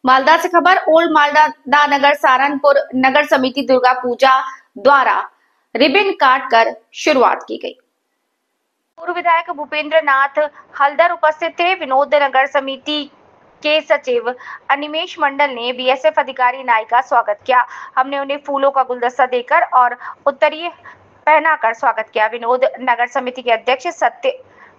मालदा से खबर। ओल्ड मालदा नगर सहारनपुर नगर समिति दुर्गा पूजा द्वारा रिबन काट कर शुरुआत की गई। पूर्व विधायक भूपेंद्र नाथ हल्दर उपस्थित थे। विनोद नगर समिति के सचिव अनिमेश मंडल ने बीएसएफ अधिकारी नाई का स्वागत किया। हमने उन्हें फूलों का गुलदस्ता देकर और उत्तरीय पहनाकर स्वागत किया। विनोद नगर समिति के अध्यक्ष सत्य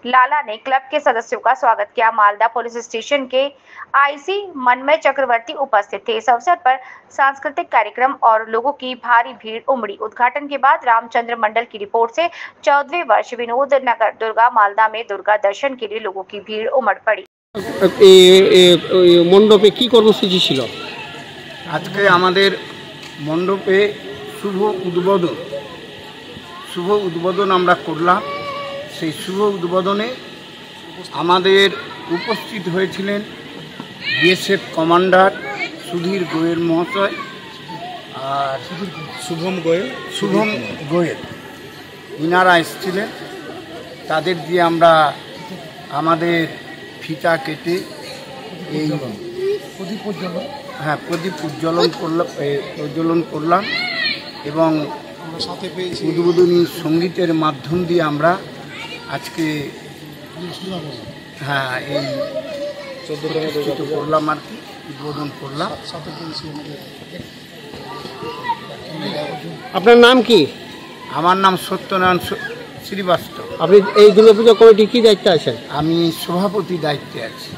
लाला ने क्लब के सदस्यों का स्वागत किया। मालदा पुलिस स्टेशन के आईसी मनमय चक्रवर्ती उपस्थित थे। इस अवसर पर सांस्कृतिक कार्यक्रम और लोगों की भारी भीड़ उमड़ी। उद्घाटन के बाद रामचंद्र मंडल की रिपोर्ट से 14वें वर्ष विनोद नगर दुर्गा मालदा में दुर्गा दर्शन के लिए लोगों की भीड़ उमड़ पड़ी। मंडपे की कर्मसूची छिलो? आज के आमादेर मंडपे शुभ उद्बोधन आमरा करलाम। সেই শুভ উদ্বোধনে আমাদের উপস্থিত হয়েছিলেন বিএসএফ কমান্ডার সুধীর গোয়েল মহাশয় আর শুভম গোয়েল ইনারা এসেছিলেন। তাদের দিয়ে আমরা আমাদের ফিতা কেটে এই প্রদীপ প্রজ্বলন করলাম এবং উদ্বোধনী সঙ্গীতের মাধ্যম দিয়ে আমরা আজকে এই 14 করলাম আর কি, উদ্বোধন করলাম। আপনার নাম কি? আমার নাম সত্যনারায়ণ শ্রীবাস্তব। আপনি এই দুর্গাপূজা কমিটির কি দায়িত্বে আছেন? আমি সভাপতি দায়িত্বে আছি।